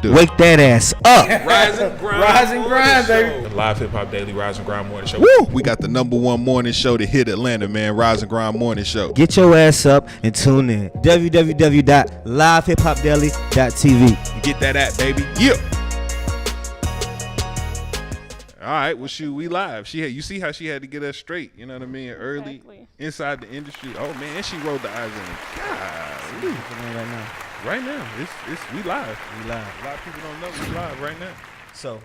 do? Wake that ass up. Rise and grind, baby. The Live Hip Hop Daily Rise and Grind Morning Show. Woo! We got the #1 morning show to hit Atlanta, man. Rise and Grind Morning Show. Get your ass up and tune in. www.livehiphopdaily.tv. Get that app, baby. Yeah. All right, well, shoot, we live. You see how she had to get us straight, you know what I mean? Early, Exactly. inside the industry. Oh, man, and she rolled the eyes in it. God, right now, it's we live. We live. A lot of people don't know we live right now. So,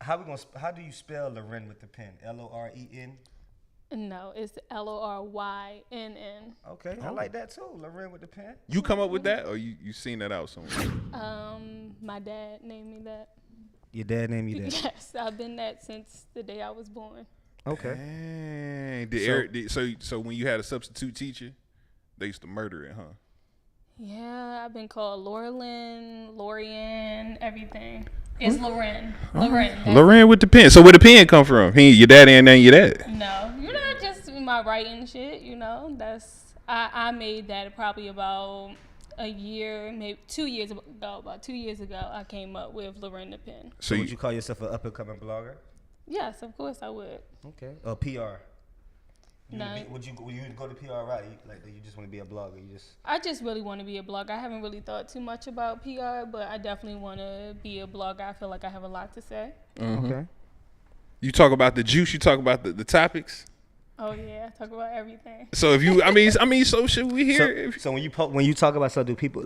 how do you spell Loren with the pen? Loren? No, it's LORYNN. Okay, I like that too. Loren with the pen. You come up with that, or you seen that out somewhere? My dad named me that. Your dad named you that? Yes, I've been that since the day I was born. Okay. Dang. So when you had a substitute teacher, they used to murder it, huh? Yeah, I've been called Lorian, everything. It's Loren. Loren with the pen. So where the pen come from? Your daddy and then your dad? No, just my writing shit, I made that probably about a year, maybe 2 years ago. About 2 years ago, I came up with Loren the Pen. So would you call yourself an up-and-coming blogger? Yes, of course I would. Okay. Or PR? No. Would you go to PR route? You just want to be a blogger? I just really want to be a blogger. I haven't really thought too much about PR, but I definitely want to be a blogger. I feel like I have a lot to say. Mm-hmm. Okay. You talk about the juice. You talk about the topics. Oh yeah, I talk about everything. So if you, so should we hear? So when you talk about stuff, do people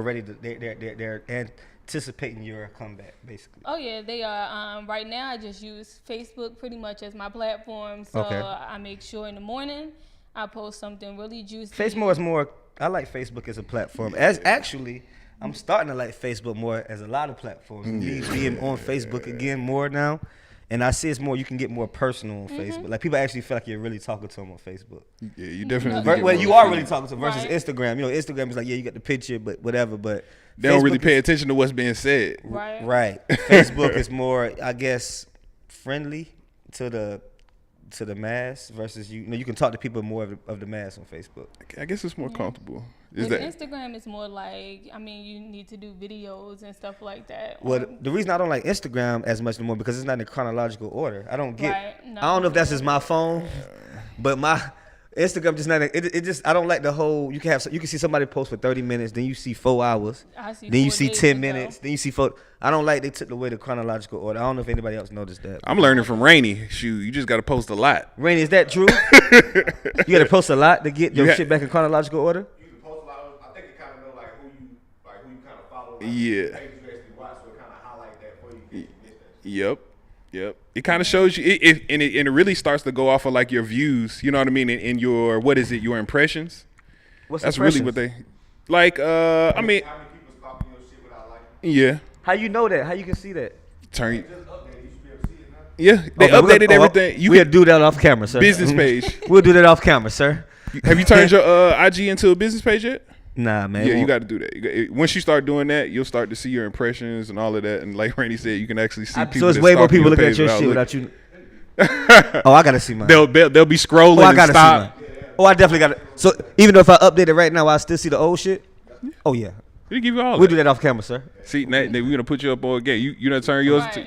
ready to they're anticipating your comeback basically? Oh yeah, they are. Right now, I just use Facebook pretty much as my platform. So Okay. I make sure in the morning I post something really juicy. Facebook is more. I like Facebook as a platform. I'm starting to like Facebook more as a lot of platforms. Being on Facebook again more now. And I see it's more, you can get more personal on Facebook. Like, people actually feel like you're really talking to them on Facebook. Yeah, you definitely. Well, you are really talking to them versus Instagram. Instagram is like, yeah, you got the picture, but whatever. But they don't really pay attention to what's being said. Right. Facebook is more, I guess, friendly to the mass versus you can talk to people more of the mass on Facebook. I guess it's more comfortable. Instagram is more like, you need to do videos and stuff like that. Well, the reason I don't like Instagram as much anymore because it's not in chronological order. I don't get. Right. No. I don't know if that's just my phone, but my Instagram just not. It just I don't like the whole. You can see somebody post for 30 minutes, then you see 4 hours, then you see 10 minutes, then you see 4. I don't like they took away the chronological order. I don't know if anybody else noticed that. I'm learning from Rainy. Shoot, you just got to post a lot. Rainy, is that true? You got to post a lot to get your shit back in chronological order. Yeah. Yep. It kind of shows you, it really starts to go off of like your views. You know what I mean? And your your impressions. That's impressions? really what they like. How many people's copying your shit without liking? Yeah. How you know that? How you can see that? Yeah, they updated everything. We'll do that off camera, sir. Business page. We'll do that off camera, sir. Have you turned your IG into a business page yet? Nah, man. Yeah, you got to do that. Once you start doing that, you'll start to see your impressions and all of that. And like Randy said, you can actually see people. So it's way more people looking at your shit without you. Oh, I gotta see mine. They'll be scrolling. I gotta and stop. see mine. I definitely gotta. So even though if I update it right now, I still see the old shit. Oh yeah. We give you all. We'll do that off camera, sir. See, we're gonna put you up on game. You done turn yours. Right.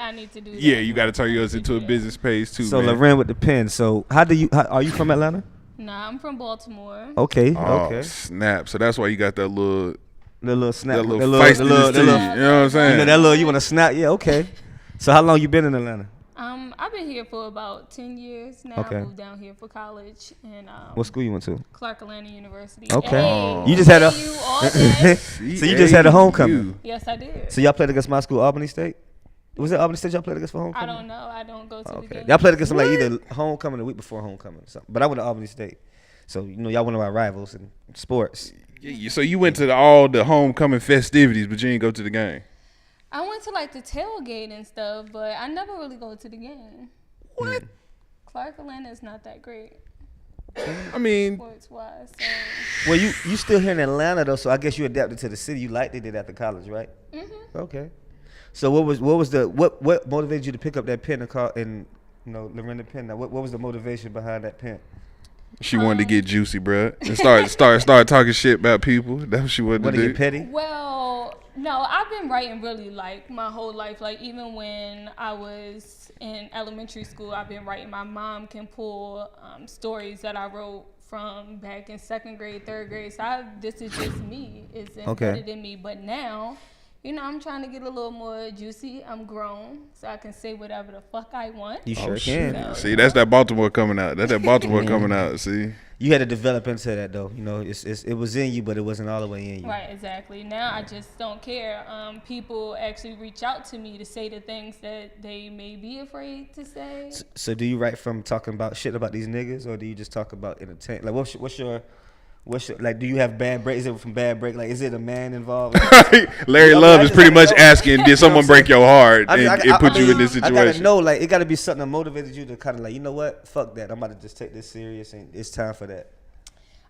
I need to do that. Yeah, you got to turn yours into a business page too. So man. Loren with the pen. So are you from Atlanta? Nah, I'm from Baltimore. Okay. Oh, okay. Snap. So that's why you got that little snap. that little feistiness to you. You know what I'm saying? That little you want to snap? Yeah. Okay. So how long you been in Atlanta? I've been here for about 10 years now. Okay. I moved down here for college and What school you went to? Clark Atlanta University. Okay. Hey, You just had a. you all day. So you just had a homecoming. Yes, I did. So y'all played against my school, Albany State. Was it Albany State y'all played against for I homecoming? don't know. I don't go to the game. Y'all played against them like either homecoming or the week before homecoming or something. But I went to Albany State. So, y'all one of our rivals in sports. Yeah, so you went to all the homecoming festivities, but you didn't go to the game. I went to like the tailgate and stuff, but I never really go to the game. What? Clark Atlanta is not that great. I mean, sports wise. Well, you still here in Atlanta though, so I guess you adapted to the city. You liked it after college, right? Mm-hmm. Okay. So what motivated you to pick up that pen and call and Loren the pen? Now, what was the motivation behind that pen? She wanted to get juicy, bruh, and start talking shit about people. That's what she wanted to do. Get petty? Well, No, I've been writing really like my whole life. Like even when I was in elementary school, I've been writing. My mom can pull stories that I wrote from back in 2nd grade, 3rd grade. So this is just me. It's embedded in me. But now, you know, I'm trying to get a little more juicy. I'm grown, so I can say whatever the fuck I want. You sure can. So, See, that's that Baltimore coming out. That's that Baltimore coming out. See. You had to develop into that though. You know, it was in you, but it wasn't all the way in you. Right, exactly. Now I just don't care. People actually reach out to me to say the things that they may be afraid to say. So do you write from talking about shit about these niggas, or do you just talk about entertainment? Like, what's your like? Do you have bad break? Is it from bad break? Like, is it a man involved? Larry Love is pretty much asking, did someone break your heart and put you in this situation? I gotta know, like, it gotta be something that motivated you to kind of like, you know what, fuck that. I'm about to just take this serious, and it's time for that.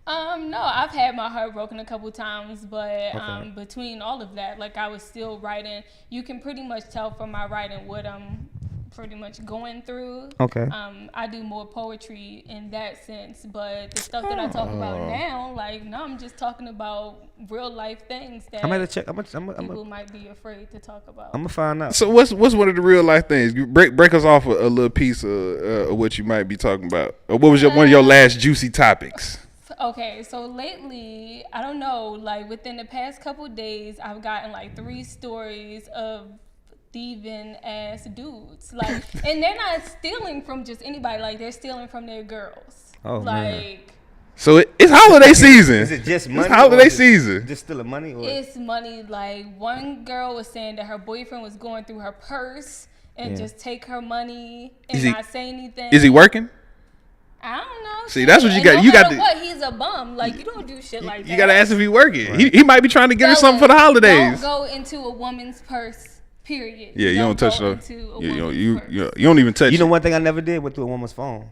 No, I've had my heart broken a couple times, but between all of that, like I was still writing. You can pretty much tell from my writing what I'm pretty much going through. Okay. I do more poetry in that sense, but the stuff that I talk about now, like, no, I'm just talking about real life things that I'm gonna check. people might be afraid to talk about. I'm gonna find out. So what's one of the real life things? You break us off a little piece of what you might be talking about. Or what was one of your last juicy topics? Okay, so lately, I don't know, like within the past couple days, I've gotten like 3 stories of thieving ass dudes, like, and they're not stealing from just anybody, like they're stealing from their girls. Oh, like, man. So it's holiday season. Is it just money? It's holiday season. Just stealing money? Or? It's money. Like one girl was saying that her boyfriend was going through her purse and just take her money and not say anything. Is he working? I don't know. See, that's what you got. No You got to. what? He's a bum. Like you don't do shit like that. You got to ask if he working. Right. He might be trying to get her something for the holidays. Don't go into a woman's purse. Period. Yeah, you don't touch those. You purse. don't even touch. You know, one thing I never did went through a woman's phone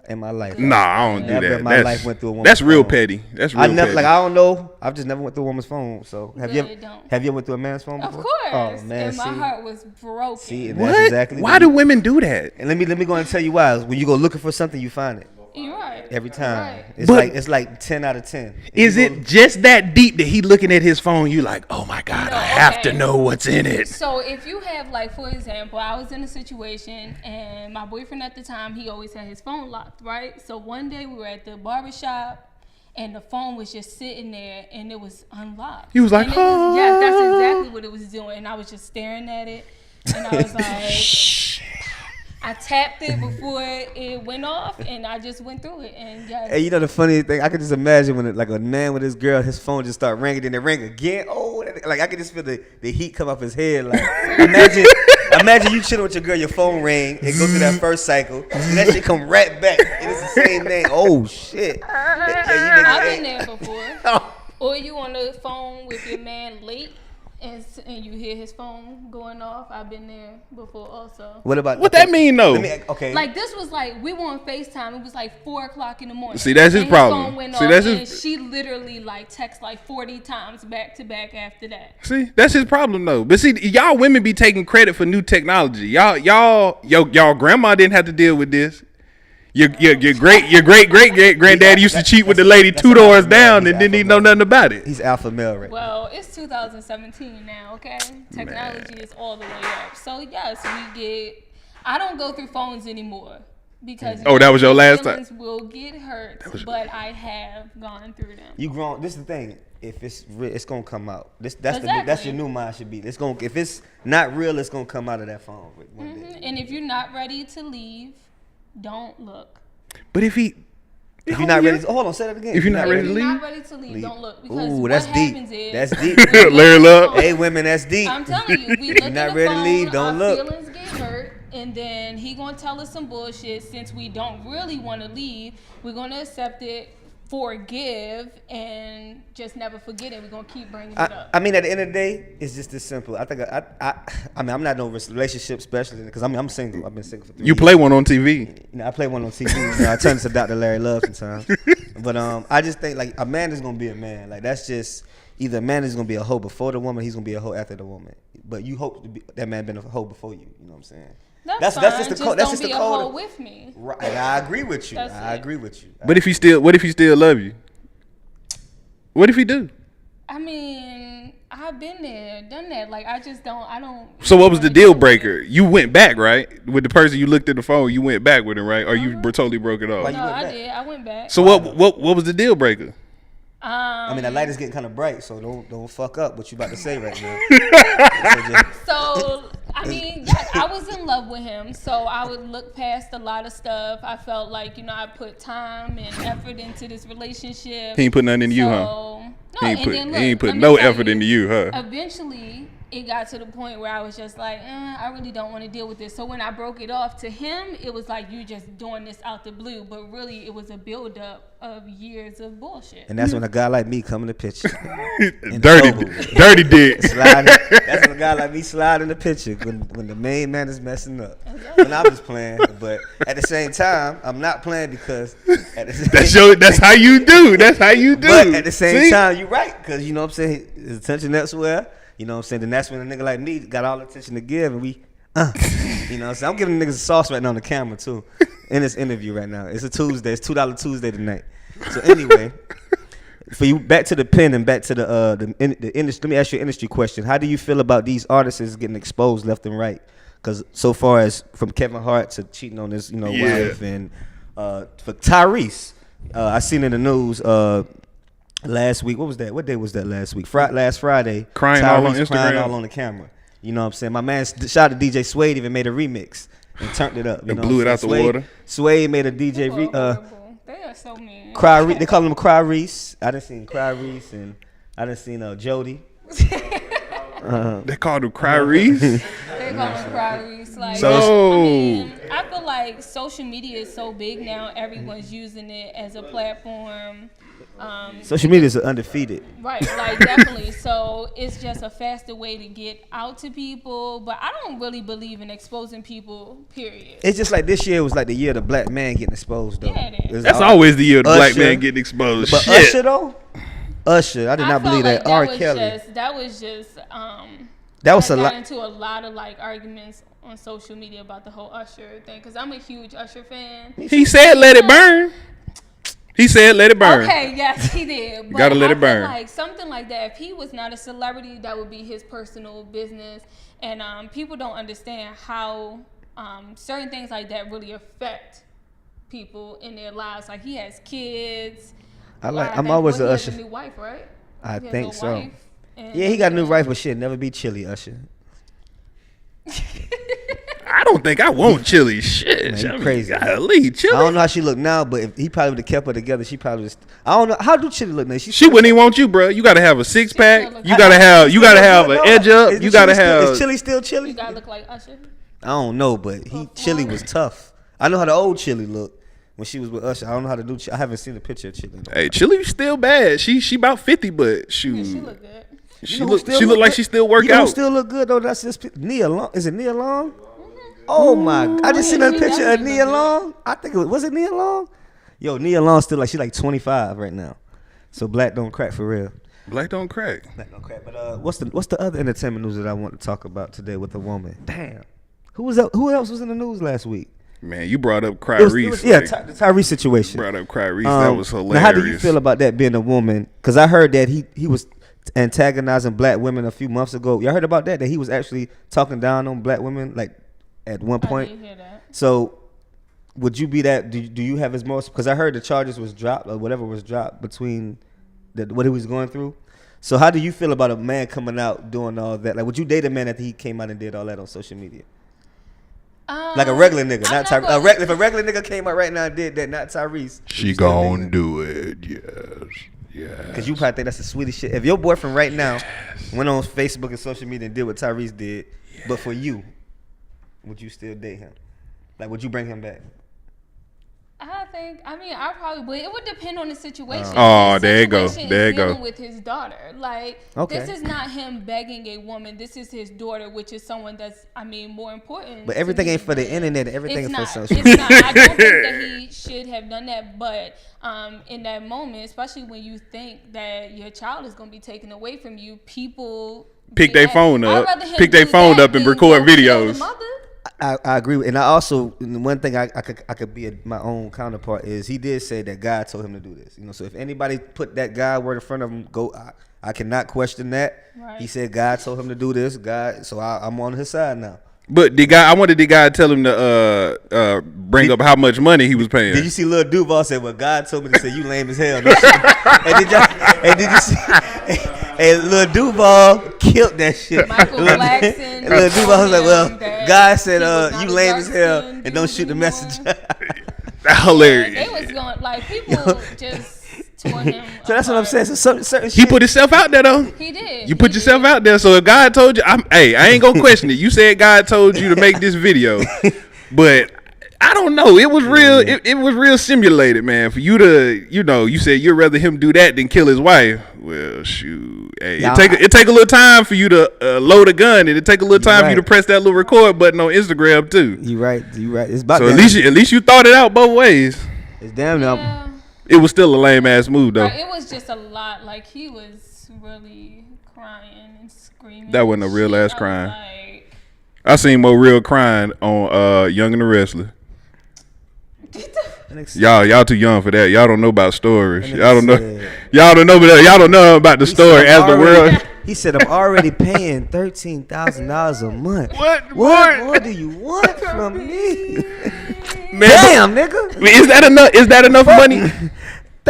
in my life. Nah, I don't do Never that. in my life went through a woman's That's real phone. petty. That's real I never petty. like. I don't know. I've just never went through a woman's phone. So have you? Don't. Have you ever went through a man's phone Of before? course. Oh man, and my heart was broken. See, and What? that's exactly Why do women do that? And let me go and tell you why. When you go looking for something, you find it. You're right. Every time. Right. But It's like 10 out of 10. Is it just that deep that he looking at his phone? You like, oh my God, No, I have to okay. know what's in it. So if you have, like, for example, I was in a situation and my boyfriend at the time, he always had his phone locked, right? So one day we were at the barbershop and the phone was just sitting there and it was unlocked. He was like, oh. Yeah, that's exactly what it was doing. And I was just staring at it and I was like, I tapped it before it went off and I just went through it. And yeah. Hey, you know the funny thing? I could just imagine when like a man with his girl, his phone just start ringing, then it ring again. Oh, like I could just feel the heat come off his head. Like imagine you chilling with your girl, your phone ring, it goes through that first cycle, and that shit come right back, and it's the same name. Oh shit! I've been there before. Or you on the phone with your man late. And you hear his phone going off. I've been there before also. What that mean though? Okay. Like this was like we were on FaceTime. It was like 4:00 in the morning. See, that's his and problem. Phone went See, off, that's and she literally like text like 40 times back to back after that. See, that's his problem though. But see, y'all women be taking credit for new technology. Y'all grandma didn't have to deal with this. Your great granddad used to cheat with the lady 2 doors down and didn't even know nothing about it. He's alpha male, right? Well, it's 2017 now, okay? Technology is all the way up. So yes, I don't go through phones anymore because that was your last time. Feelings will get hurt, but I have gone through them. You grown. This is the thing. If it's real, it's gonna come out. That's your new mind should be. If it's not real, it's gonna come out of that phone one day. And if you're not ready to leave, don't look. But if you're not ready, hold on, say that again. If you're not ready to leave, not ready to leave, don't look. Because ooh, what that's happens deep. is That's deep. Larry Love. Hey, women, that's deep. I'm telling you, we look You're at not the ready to phone, leave, don't our look. feelings get hurt, and then he gonna tell us some bullshit. Since we don't really want to leave, we're gonna accept it, forgive, and just never forget it. We're gonna keep bringing it up. I mean, at the end of the day, it's just this simple. I think I mean, I'm not no relationship specialist because I'm single. I've been single for 3 years. You play one on TV. You know, I play one on TV. I turn to Dr. Larry Love sometimes. But I just think like a man is gonna be a man. Like that's just either a man is gonna be a hoe before the woman, he's gonna be a hoe after the woman. But you hope that man been a hoe before you. You know what I'm saying? That's fine. Just the code. That's don't just the be a code. hoe with me. Right. I agree with you. That's I it. agree with you. What if he still love you? What if he do? I mean, I've been there, done that. Like, I don't. So what was the deal breaker? You went back, right? With the person you looked at the phone, you went back with him, right? Or you totally broke it off? No, I did. I went back. So what was the deal breaker? I mean, the light is getting kind of bright, so don't fuck up what you about to say right now. So, I mean, I was in love with him, so I would look past a lot of stuff. I felt like, I put time and effort into this relationship. He ain't put nothing into you, huh? No, he ain't put no effort into you, huh? Eventually, it got to the point where I was just like, I really don't want to deal with this. So when I broke it off to him, it was like, you just doing this out the blue. But really, it was a buildup of years of bullshit. And that's when a guy like me come in the picture. dirty dick. That's when a guy like me slide in the picture when the main man is messing up. And I'm just playing, but at the same time, I'm not playing because that's how you do. That's how you do. But at the same time, you're right, because you know what I'm saying, his attention elsewhere. You know what I'm saying? Then that's when a nigga like me got all the attention to give, and we, you know what I'm saying? I'm giving niggas a sauce right now on the camera, too, in this interview right now. It's a Tuesday. It's $2 Tuesday tonight. So anyway, for you, back to the pen and back to the industry. Let me ask you an industry question. How do you feel about these artists getting exposed left and right? Because so far as from Kevin Hart to cheating on his, wife, and for Tyrese, I seen in the news, last week, what was that? What day was that last week? Last Friday. Crying Tyrese all on Instagram. Crying all on the camera. You know what I'm saying? My man, shout out to DJ Suede, even made a remix and turned it up. You and know blew it out the water. Suede made a DJ. They are so mean. They call him Cry Reese. I done seen Cry Reese, and I done seen Jody. They called him Cry Reese? They call him Cry Reese. Like, I feel like social media is so big now. Everyone's using it as a platform. Social media is undefeated. Right, like definitely. So it's just a faster way to get out to people. But I don't really believe in exposing people, period. It's just like this year was like the year of the black man getting exposed, though. Yeah, it is. That's always the year of the black man getting exposed. But shit. Usher, though? Usher, I did not believe that. R. Kelly. That was just that was a lot. I got into a lot of like arguments on social media about the whole Usher thing, because I'm a huge Usher fan. He said let it burn. He said let it burn. Okay, yes, he did. But gotta let it burn. Like something like that, if he was not a celebrity, that would be his personal business. And people don't understand how certain things like that really affect people in their lives. Like, he has kids. I'm always a Usher. He has a new wife, right? I think so. Yeah, he got a new wife, but shit, never be chilly, Usher. I don't think I want Chili. Shit, man, crazy. Golly, Chili. I don't know how she look now, but if he probably would have kept her together, she probably just. I don't know how do Chili look now. She wouldn't even want you, bro. You gotta have a 6-pack. You gotta have an edge up. You gotta have. Is Chili still Chili? You gotta look like Usher. I don't know, but Chili was tough. I know how the old Chili looked when she was with Usher. I don't know how to do. I haven't seen a picture of Chili. Hey, Chili's still bad. She about 50, but shoot. Yeah, she look good. She look like she still work out. Still look good though. That's just Nia Long. Is it Nia Long? Oh my! I just seen a picture of Nia Long. I think was it Nia Long? Yo, Nia Long still like she's like 25 right now. So black don't crack for real. Black don't crack. Black don't crack. But what's the other entertainment news that I want to talk about today with a woman? Damn. Who else was in the news last week? Man, you brought up Cry Reese. Yeah, the Tyrese situation. Brought up Cry Reese. That was hilarious. Now, how do you feel about that being a woman? Because I heard that he was antagonizing black women a few months ago. Y'all heard about that? That he was actually talking down on black women, like at one point. I didn't hear that. So, would you be that? Do you have his most? Because I heard the charges was dropped or whatever was dropped between what he was going through. So, how do you feel about a man coming out doing all that? Like, would you date a man after he came out and did all that on social media? Like a regular nigga, not Tyrese. If a regular nigga came out right now and did that, not Tyrese. She gon' do it, yes. Because you probably think that's the sweetest shit. If your boyfriend right now went on Facebook and social media and did what Tyrese did, but for you, would you still date him? Like, would you bring him back? I probably would. It would depend on the situation. Oh, there you go. There you go. With his daughter, like, this is not him begging a woman. This is his daughter, which is someone that's, more important. But everything ain't for the internet. Everything is for social. It's not. I don't think that he should have done that. But in that moment, especially when you think that your child is going to be taken away from you, people pick their phone up, and record videos. I agree, and I also, one thing I could be my own counterpart is he did say that God told him to do this. So if anybody put that God word in front of him, go. I cannot question that. Right. He said God told him to do this. God, so I'm on his side now. But I wanted the guy to tell him to bring up how much money he was paying. Did you see Lil Duval said, "Well, God told me to say you lame as hell." and did you see? And Lil Duval killed that shit. Michael Blackson. Lil Duval was like, "Well, God said was you not lame a as hell, dark-skinned and don't dude shoot the anymore." messenger." Hilarious. They was going like people just tore him. So that's what I'm apart. saying. So certain He shit. put himself out there though. He did. You put yourself out there. So if God told you, I ain't gonna question it. You said God told you to make this video, but I don't know. It was real. It was real simulated, man. For you to, you said you'd rather him do that than kill his wife. Well, shoot. Hey, it take a little time for you to load a gun, and it take a little time for you to press that little record button on Instagram too. You right. It's about. So at least you thought it out both ways. It's damn now. Yeah. It was still a lame ass move though. Right, it was just a lot. Like he was really crying and screaming. That wasn't a and real shit. ass I was crying. like, I seen more real crying on Young and the Wrestler. Y'all too young for that. Y'all don't know about stories. Y'all don't know. Y'all don't know about the story as the world. He said, "I'm already paying $13,000 a month. What more do you want from me?" Man, Damn, nigga. is that enough? Is that enough money?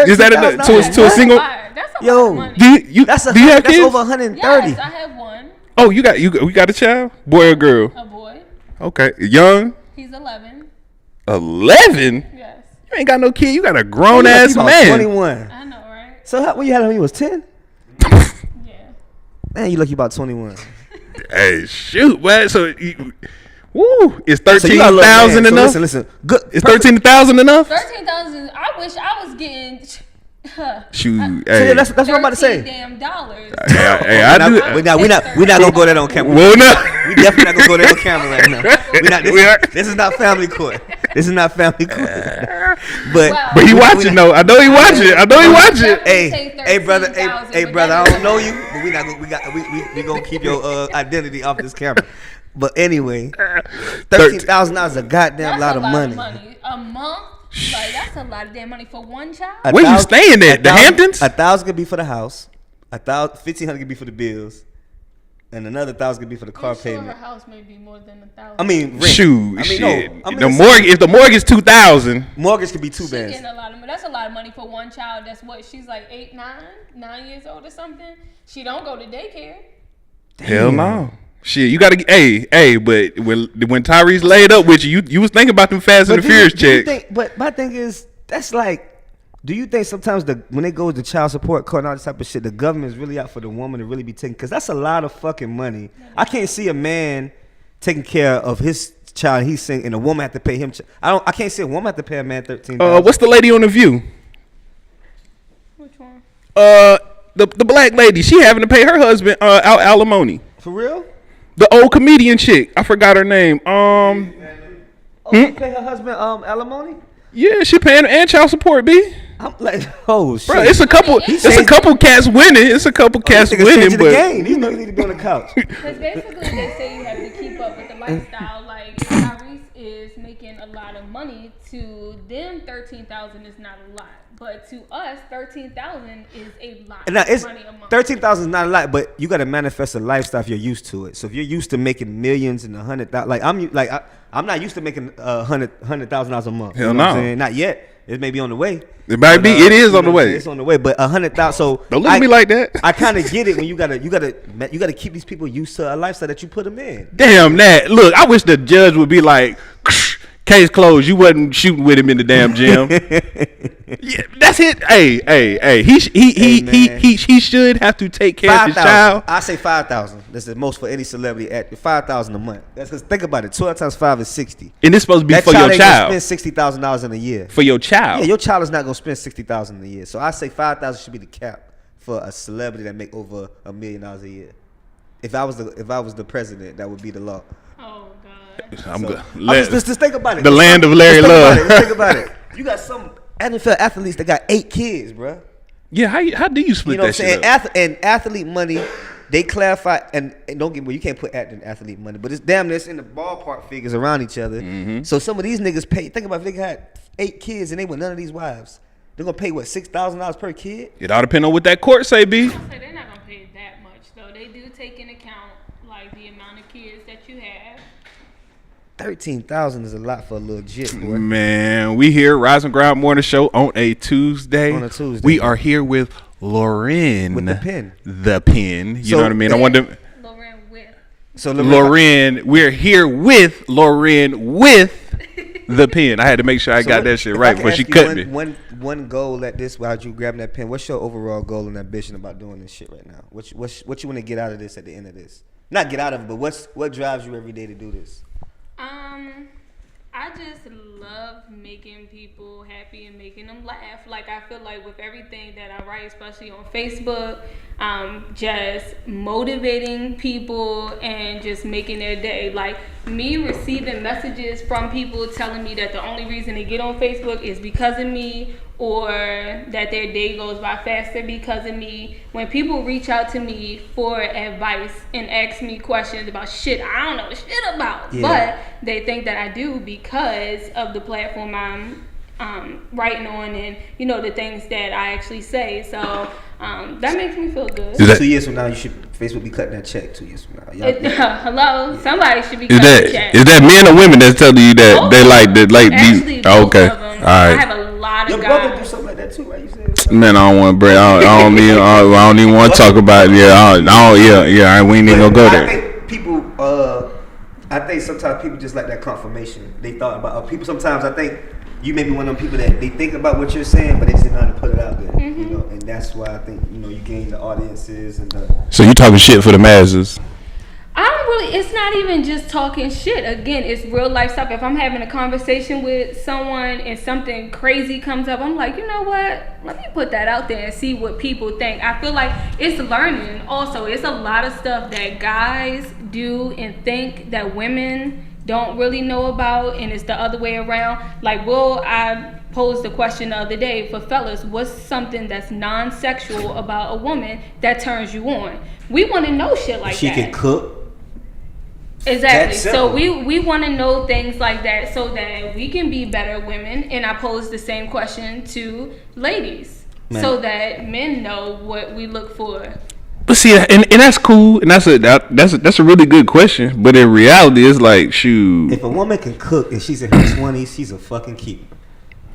Is that enough to a single? That's a lot Yo, of money. Do you have That's kids? over 130. Yes, I have one. Oh, you got a child, boy or girl? A boy. Okay, young. He's 11. 11. Yes. You ain't got no kid. You got a grown You ass about man. 21. I know, right? So when you had him when you was 10? Yeah. Man, you lucky about 21. Hey, shoot, what? So, woo, is So you got a little 13,000 man. enough? So listen. Good. Is 13,000 enough? 13,000. I wish I was getting. Shoot, So hey. yeah, that's what I'm about to say. Damn dollars. Hey, I do. We're not gonna go there on camera. Well, no. We definitely not gonna go there on camera right now. This is not family court. This is not family court. But he watching though. I know he watching. Hey, brother. I don't know you, but we gonna keep your identity off this camera. But anyway, $13,000 is a goddamn lot of money. A month. Like that's a lot of damn money for one child. Where you staying at? The Hamptons? 1,000 could be for the house. 1,500 could be for the bills, and another 1,000 could be for the car I'm sure payment. her house may be more than 1,000. I mean, rent. Shoot, I mean, shit. no. I mean, The mortgage. If the mortgage 2,000, mortgage could be two She bands. getting a lot of money. That's a lot of money for one child. That's what she's like 9 years old or something. She don't go to daycare. hell no. Shit, you gotta. Hey, but when Tyrese laid up with you was thinking about them Fast and the Furious checks. But my thing is, that's like, do you think sometimes when they go to child support court and all this type of shit, the government is really out for the woman to really be taking? Because that's a lot of fucking money. I can't see a man taking care of his child. He's saying, and a woman have to pay him. I can't see a woman have to pay a man $13,000. What's the lady on The View? Which one? The black lady. She having to pay her husband out alimony. For real? The old comedian chick. I forgot her name. She pay her husband alimony? Yeah, she paying and child support. B. I'm like, oh shit. Bro, it's a couple. It's a couple cats winning. It's a couple cats Niggas winning, changing the but game. These niggas need to be on the couch. Because basically they say you have to keep up with the lifestyle. Like if Tyrese is making a lot of money, to them 13,000 is not a lot, but to us 13,000 is a lot. And now of money a month. 13,000 is not a lot, but you got to manifest a lifestyle if you're used to it. So if you're used to making millions and 100,000, I'm not used to making $100,000 a month. Hell you know no. what I'm saying? Not yet. It may be on the way. It might be. It is on the way. It's on the way, but 100,000. So Don't look at me like that. I kind of get it when you gotta keep these people used to a lifestyle that you put them in. Damn that. Look, I wish the judge would be like, case closed. You wasn't shooting with him in the damn gym. Yeah, that's it. Hey. He should have to take care of his 5,000. child. I say 5,000. That's the most for any celebrity at 5,000 a month. That's because think about it. 12 times 5 is 60. And it's supposed to be That for your ain't child. gonna spend $60,000 in a year. For your child. Yeah, your child is not gonna spend $60,000 a year. So I say 5,000 should be the cap for a celebrity that make over $1 million a year. If I was the president, that would be the law. Oh God. I'm good. Just think about it. The land of Larry Love. Let's think about it. You got some NFL athletes that got 8 kids, bro. Yeah, how do you split You know what I'm that saying? shit up? And athlete money, they clarify, and don't get me, you can't put athlete money, but it's damn near in the ballpark figures around each other. Mm-hmm. So some of these niggas pay. Think about if they got 8 kids and they with none of these wives, they're gonna pay what $6,000 per kid. It all depend on what that court say, B. They're not gonna pay much though. They do take into account like the amount of kids that you have. 13,000 is a lot for a little jit, boy. Man, we here, Rise and Grind Morning Show on a Tuesday. On a Tuesday. We are here with Lauren. With the pen. The pen. You So- know what I mean? I wanted to... Lauren with. So Lauren, we're here with Lauren with the pen. I had to make sure I got that shit right before she cut me. One goal at this while you grabbing that pen. What's your overall goal and ambition about doing this shit right now? What you want to get out of this at the end of this? Not get out of it, but what drives you every day to do this? I just love making people happy and making them laugh. Like, I feel like with everything that I write, especially on Facebook, just motivating people and just making their day. Like, me receiving messages from people telling me that the only reason they get on Facebook is because of me, or that their day goes by faster because of me. When people reach out to me for advice and ask me questions about shit I don't know shit about, but they think that I do because of the platform I'm writing on and, you know, the things that I actually say. So that makes me feel good. 2 years from now, Facebook be cutting that check 2 years from now. Hello? Somebody should be cutting the check. Is that men or women that's telling you that they like that? Like Actually, these? both Okay, of them. all right. I have a lot Your of brother guys. do something like that too, right? You said. Man, I don't want to break. I don't even want to talk about it. Yeah. We ain't even gonna go I there. think people. I think sometimes people just like that confirmation. They thought about people. Sometimes I think you may be one of them people that they think about what you're saying, but they just didn't know how to put it out there. Mm-hmm. You know, and that's why I think you gain the audiences and the. So you talking shit for the masses? It's not even just talking shit. Again, it's real life stuff. If I'm having a conversation with someone and something crazy comes up, I'm like, you know what? Let me put that out there and see what people think. I feel like it's learning. Also, it's a lot of stuff that guys do and think that women don't really know about, and it's the other way around. Like, I posed the question the other day for fellas, what's something that's non-sexual about a woman that turns you on? We want to know shit like She that. can cook. Exactly. That's So simple. we want to know things like that so that we can be better women. And I pose the same question to ladies so that men know what we look for. But see, and that's cool, and that's a really good question. But in reality, it's like, shoot. If a woman can cook and she's in her 20s, she's a fucking keeper.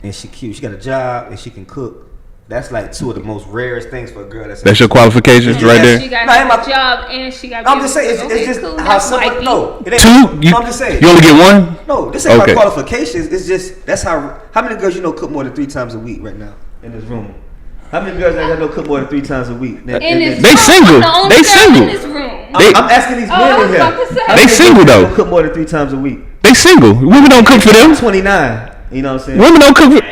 And she cute. She got a job and she can cook. That's like two of the most rarest things for a girl. That's your qualifications right there. She got a job and she got. I'm just saying, it's just cool, how that's simple. wifey. No, it ain't. Two? I'm just saying. You only get one? No, this ain't Okay. my qualifications. It's just that's how many girls you know cook more than 3 times a week right now in this room? How many girls I know cook more than 3 times a week? They single. They single. In this room. I'm asking these men in here. They single though. Cook more than 3 times a week. They single. Women don't cook for them. 29. You know what I'm saying? Women don't cook for.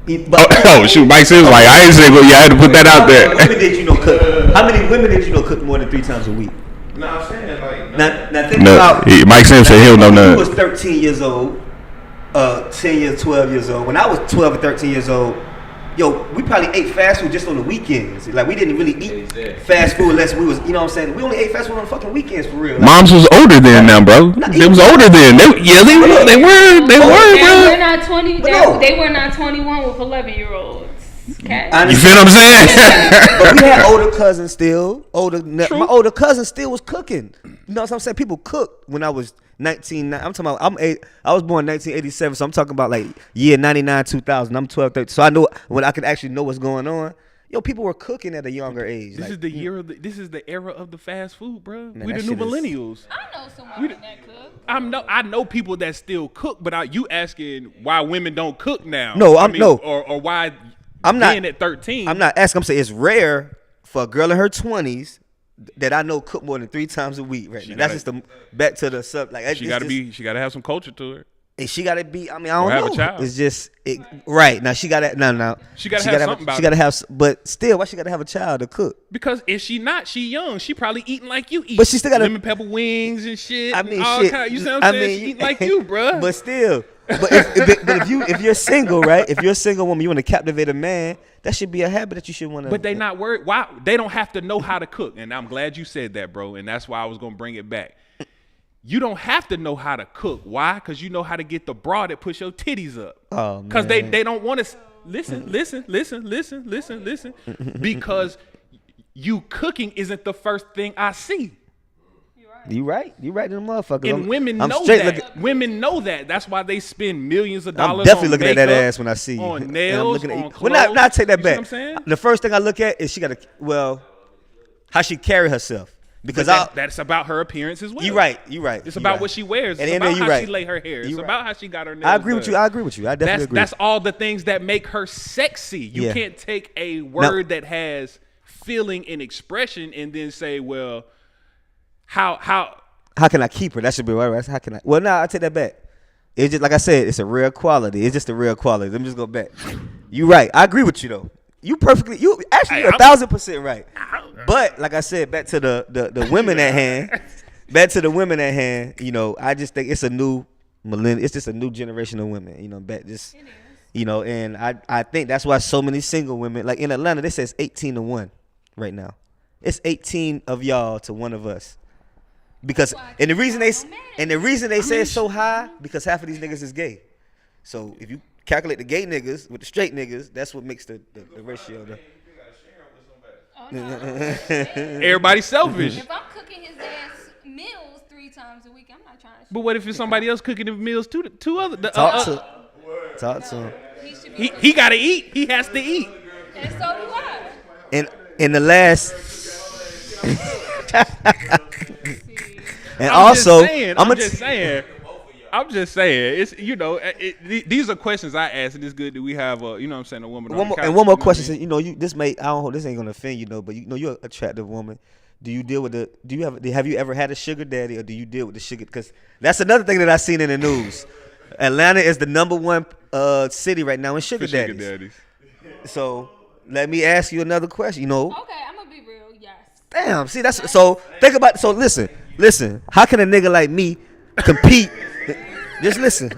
Oh shoot, Mike Sims like I ain't single. Yeah, I had to put that out there. How many women did you know cook? How many women did you know cook more than 3 times a week? No, I'm saying like. Now think about. Mike Sims said he don't know He none. was 13 years old, 10 years, 12 years old. When I was 12 or 13 years old, we probably ate fast food just on the weekends. Like, we didn't really eat fast food unless we was, you know what I'm saying? We only ate fast food on the fucking weekends for real. Like, Moms was older than now, bro. They was older then. They were, They bro. were not 20. They were not 21 with 11-year-olds. Okay. You feel what I'm saying? But we had older cousins still. My older cousin still was cooking. You know what I'm saying? People cooked when I was 19. I'm talking about. I was born 1987, so I'm talking about like year 99, 2000. I'm 12, 13. So I know when I could actually know what's going on. People were cooking at a younger age. This is the year of this is the era of the fast food, bro. Man, We the new millennials. I know someone that cook. I know people that still cook, but you asking why women don't cook now? No, or why I'm not being at 13. I'm not asking. I'm saying it's rare for a girl in her 20s that I know cook more than 3 times a week. Right now, that's just back to the sub. Like she gotta have some culture to her. And she gotta be. I mean, I don't Or have know. a child. It's just right now. She gotta She gotta have something about She gotta have. But still, why she gotta have a child to cook? Because if she not, she young. She probably eating like you eat. But she still gotta lemon pepper wings and shit. I mean, all shit. Kind, you see what I'm saying? She eating like you, bro. But still, but if you're single, right? If you're a single woman, you want to captivate a man. That should be a habit that you should want to. But they not worried. Why? They don't have to know how to cook. And I'm glad you said that, bro. And that's why I was gonna bring it back. You don't have to know how to cook. Why? Because you know how to get the bra that push your titties up. Oh, man. Because they don't want to listen. Because you cooking isn't the first thing I see. You right in the motherfucker. And women know that. Women know that. That's why they spend millions of dollars. I'm definitely on looking at that ass when I see you. On nails, on clothes. Well, not take that back. You see what I'm saying? The first thing I look at is how she carry herself. Because that's about her appearance as well. You right. It's about what she wears. It's about how she lay her hair. It's about how she got her nails. I agree with you. I definitely agree. That's all the things that make her sexy. You can't take a word that has feeling and expression and then say, well, how can I keep her? That should be right. How can I? Well, I take that back. It's just like I said, it's a rare quality. It's just a rare quality. Let me just go back. You right. I agree with you though. You're 1,000% right. But like I said, back to the women at hand. Back to the women at hand. You know, I just think it's a new millennium. It's just a new generation of women. You know, and I think that's why so many single women, like in Atlanta, they say it's 18-1 right now. It's 18 of y'all to one of us. Because and the reason they say it's so high because half of these niggas is gay. So if you calculate the gay niggas with the straight niggas, that's what makes the ratio. Everybody's selfish. If I'm cooking his ass meals 3 times a week, I'm not trying to. But what if it's somebody else cooking the meals two other? Talk to him. He gotta eat. He has to eat. And so do I. And in the last. And I'm just saying. It's these are questions I ask, and it's good that we have a woman. One more question. This ain't gonna offend you, but you're an attractive woman. Do you deal with have you ever had a sugar daddy, or do you deal with the sugar? Because that's another thing that I seen in the news. Atlanta is the #1 city right now in sugar daddies. So let me ask you another question. Okay, I'm gonna be real. Yes. Damn. See, that's so. Think about. So listen. How can a nigga like me compete? Just listen.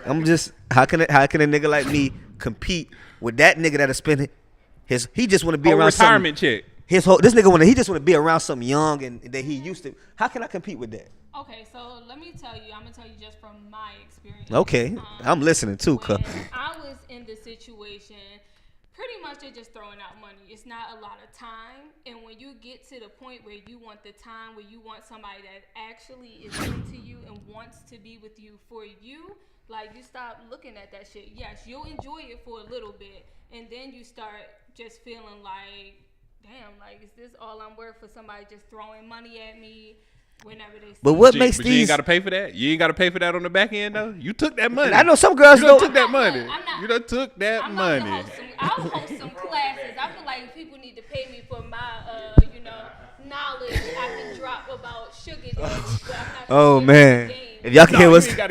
How can a nigga like me compete with that nigga that'll spend he just want to be around retirement check. He just want to be around something young and that he used to. How can I compete with that? Okay, so let me tell you. I'm gonna tell you just from my experience. Okay, I'm listening too. When I was in the situation, pretty much they're just throwing out money. It's not a lot of time. And when you get to the point where you want the time, where you want somebody that actually is into you and wants to be with you for you, like you stop looking at that shit. Yes, you'll enjoy it for a little bit. And then you start just feeling like, damn, like, is this all I'm worth for somebody just throwing money at me? Whenever they but what makes these? You ain't got to pay for that. You ain't got to pay for that on the back end though. You took that money. I know some girls you took that money. You done took that money. I'll host some classes. I feel like people need to pay me for my, knowledge I can drop about sugar daddies. Oh man, if y'all can hear what's, I'm not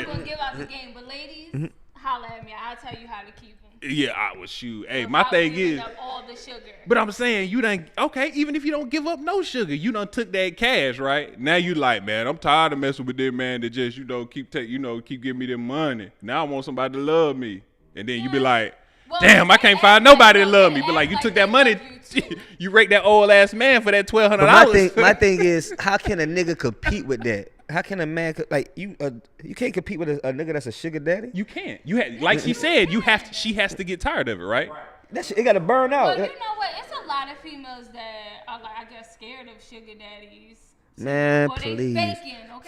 gonna give out the game, but ladies, holla at me. I'll tell you how to keep them. Yeah, I was shoot. Hey, my thing is, all the sugar. But I'm saying you done even if you don't give up no sugar, you done took that cash, right? Now you like, man, I'm tired of messing with this man that just keep giving me them money. Now I want somebody to love me, and then you be like, damn, I can't find nobody to love me. But like you took that money, you raked that old ass man for that $1,200. My thing is, how can a nigga compete with that? How can a man you can't compete with a nigga that's a sugar daddy? You can't. Like she said, she has to get tired of it, right? That shit, it gotta burn out. Well, you know what? It's a lot of females that are like, I guess, scared of sugar daddies. Man, please.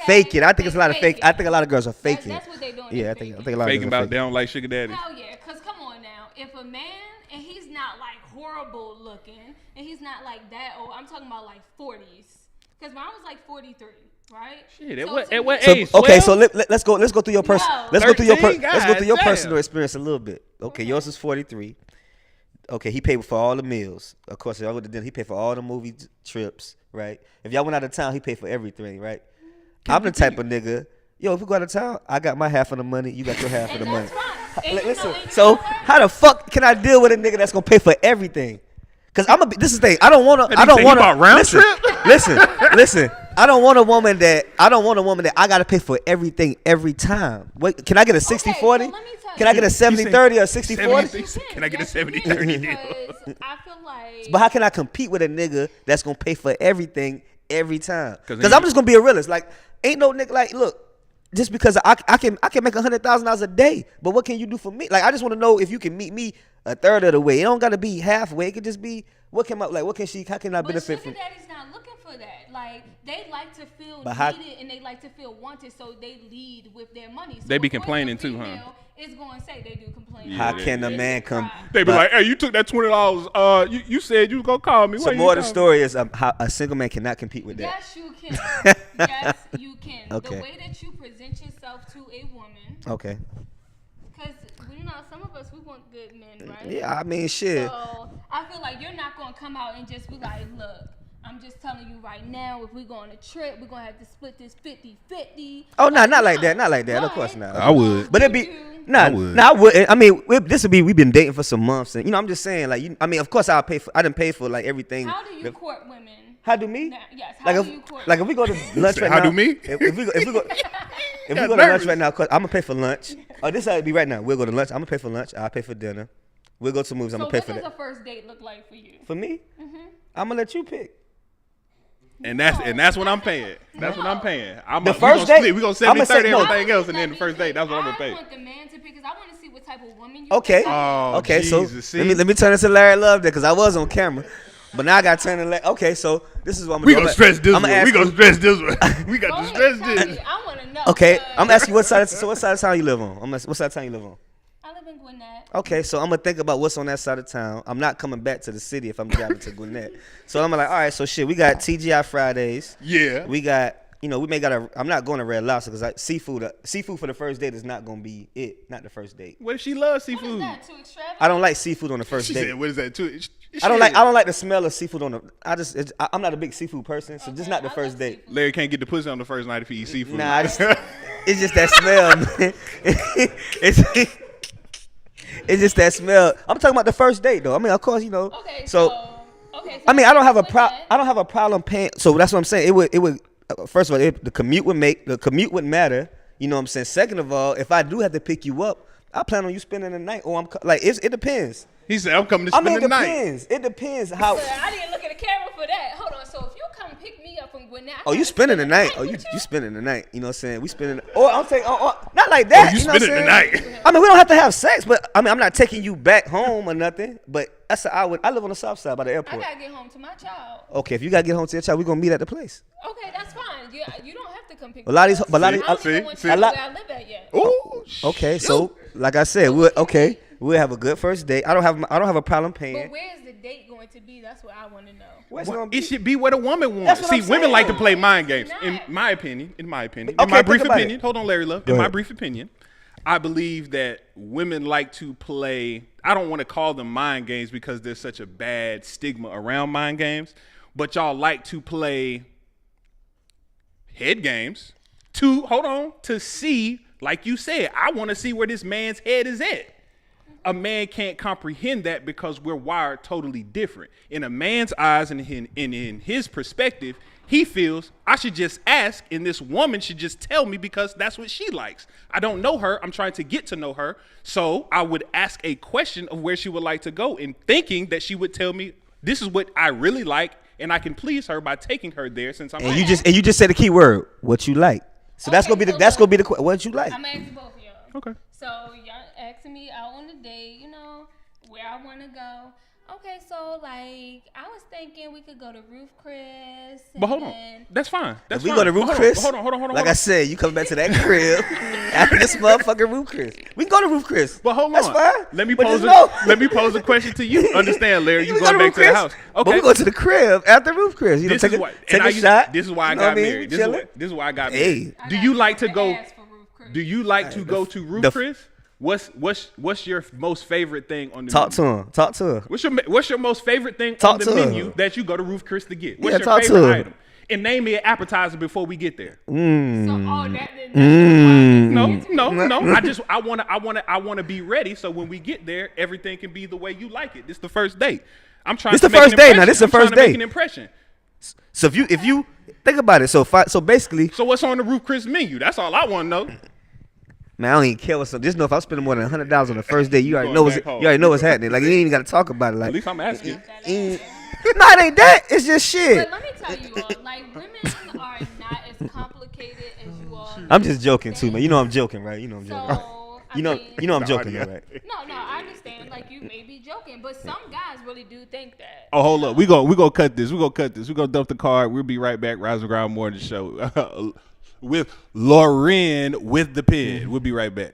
Fake it. I think it's a lot of fake. I think a lot of girls are faking. That's what they're doing. Yeah, I think a lot of faking girls are about they don't like sugar daddies. Hell yeah, because come on now, if a man and he's not like horrible looking and he's not like that old, I'm talking about like 40s. Because mine was like 43. Right? Shit, at what age? Okay, so let's go through your let's go through your damn. personal experience a little bit. Okay, yours is 43. Okay, he paid for all the meals. Of course, y'all went to dinner. He paid for all the movie trips, right? If y'all went out of town, he paid for everything, right? I'm the type of nigga. If we go out of town, I got my half of the money. You got your half of the money. Listen, so how the fuck can I deal with a nigga that's gonna pay for everything? Cause this is the thing. I don't want to. Listen. I don't want a woman that I gotta pay for everything every time. Wait, can I get a 60-40? Can I get a 70-30 or 60-40? Can I get a 70-30 deal? I feel like. But how can I compete with a nigga that's gonna pay for everything every time? Cause I'm just gonna be a realist. Like, ain't no nigga like, look, just because I can make $100,000 a day, but what can you do for me? Like I just want to know if you can meet me a third of the way. It don't gotta be halfway. It could just be how can I benefit from? But sugar daddy's not looking for that. Like they like to feel But needed and they like to feel wanted, so they lead with their money. So They be of course complaining the too, huh? female is going to say they do complain. How can a man come? They be like, hey, you took that $20. You said you was gonna call me. So more of the story is how a single man cannot compete with that. Yes, you can. Yes, you can. Okay. The way that you present yourself to a woman. Okay. Because some of us we want good men, right? Yeah, I mean, shit. So I feel like you're not gonna come out and just be like, look, I'm just telling you right now, if we go on a trip, we're gonna have to split this 50-50. Oh no, not like that. Not like that. Of course not. I would. But it'd be I would. I would. I mean, we've been dating for some months, and I'm just saying, like, I mean, of course, I didn't pay for like everything. How do you court women? How do me? Yes. How Like do you court? if we go to lunch right now. How do me? If we go to lunch nervous. right now, cause I'm gonna pay for lunch. Oh, this how it be right now. We'll go to lunch. I'm gonna pay for lunch. I'll pay for dinner. We'll go to movies. I'm So gonna pay what for does that. a first date look like for you? For me, I'm gonna let you pick. And that's what I'm paying. That's what I'm paying. The first date, we gonna I'ma say 70-30 no. everything else, and then the first date, that's what I'm gonna I pay. want the man to pick because I want to see what type of woman you Okay. are. Oh, Okay, Jesus, so see? let me turn this to Larry Love there because I was on camera, but now I got to turn to Larry. Okay, so this is what I'm We gonna gonna stress this one. ask We you- gonna stress this one. We Go got to ahead, stress tell this. me. I want to know. Okay, because I'm asking you what side of town you live on. What side of town you live on? I live in Gwinnett. Okay, so I'm gonna think about what's on that side of town. I'm not coming back to the city if I'm driving to Gwinnett. So I'm like, all right, so shit, we got TGI Fridays. Yeah. We got, we may got I'm not going to Red Lobster because seafood for the first date is not gonna be it. Not the first date. What if she loves What is seafood? that? Too extravagant? I don't like seafood on the first She date. said, "What is that too?" I don't like the smell of seafood on the. I'm not a big seafood person, so just not the I first love date. seafood. Larry can't get the pussy on the first night if he eats seafood. Nah, it's just that smell, man. It's just that smell. I'm talking about the first date, though. I mean, of course, Okay, So, okay. I mean, I don't have a Gwinnett. I don't have a problem paying. So that's what I'm saying. It would. First of all, the commute would matter. You know what I'm saying. Second of all, if I do have to pick you up, I plan on you spending the night, or it depends. He said, "I'm coming to I spend mean, the it night." depends. It depends how. But I didn't look at the camera for that. Hold on. So if you come pick me up from Gwinnett, I Oh, you gotta spending the spend night? Oh, with you you? spending the night? You know what I'm saying? We spending. Or I'm saying, not like that. Oh, you know what I'm spending the saying? night. I mean, we don't have to have sex, but I mean, I'm not taking you back home or nothing. But I live on the south side by the I airport. gotta get home to my child. Okay, if you gotta get home to your child, we're gonna meet at the place. Okay, that's fine. You don't have to come pick A lot of me these- up. but a lot of I these- don't see, even want see. you to A know lot- where I live at yet. Oh, Okay, so like I said, we'll have a good first date. I don't have a problem paying. But where is the date going to be? That's what I want to know. Where's it gonna be? it should be what a woman That's wants. what See, I'm women saying. like to play mind games. It's In not. my opinion, in my Okay, brief think about opinion. it. Hold on, Larry Love. Go In my ahead. brief opinion, I believe that women like to play. I don't want to call them mind games because there's such a bad stigma around mind games, but y'all like to play head games to see, like you said, I want to see where this man's head is at. A man can't comprehend that because we're wired totally different. In a man's eyes and in his perspective, he feels I should just ask and this woman should just tell me because that's what she likes. I don't know her. I'm trying to get to know her. So I would ask a question of where she would like to go and thinking that she would tell me this is what I really like and I can please her by taking her there since I'm And you just said the key word, what you like. So that's Okay, gonna be so the what you like. I'm gonna ask both of y'all. Okay. So y'all asking me out on a date, where I want to go. Okay, so like I was thinking we could go to Roof Chris. But hold on. That's fine. That's If we fine. go to But Roof hold on, Chris, Hold on. like I said, you come back to that crib after this motherfucking Roof Chris. We can go to Roof Chris. But hold on. That's fine. Let me But pose just a know- question to you. Understand, Larry, you We go going to back Roof to the Chris, house. But Okay. we go to the crib after Roof Chris. This take is a, why take and a shot. This is why I You know what got mean? married. Chilling. This is why I got Hey. married. Do you like to go? Ask for Roof Chris. Do you like to go to Roof the- Chris? What's your most favorite thing on the Talk menu? to him. Talk to her. What's your most favorite thing Talk on the to her. menu that you go to Roof Chris to get? What's Yeah, your talk to favorite her. item? And name me an appetizer before we get there. So all that. No. I wanna be ready so when we get there, everything can be the way you like it. This the first date. I'm trying. This to the make first an date. impression. Now, this the I'm trying first to make date. an impression. So if you think about it, so basically, So what's on the Roof Chris menu? That's all I want to know. man, I don't even care what's up. Just know if I'm spending more than $100 on the first day, you already Going know what's back home. happening. Like you ain't even got to talk about it. At Like, least I'm asking. no, it ain't that. It's just shit. But let me tell you all, like women are not as complicated as you all I'm just joking too, man. You know I'm joking, right? You know I'm joking. So, You know I'm joking, though, right? No, I understand. Like, you may be joking, but some guys really do think that. Oh, hold up. We gonna cut this. We gonna dump the card. We'll be right back. Rise and Grind Morning Show with Lauren with the pen. We'll be right back.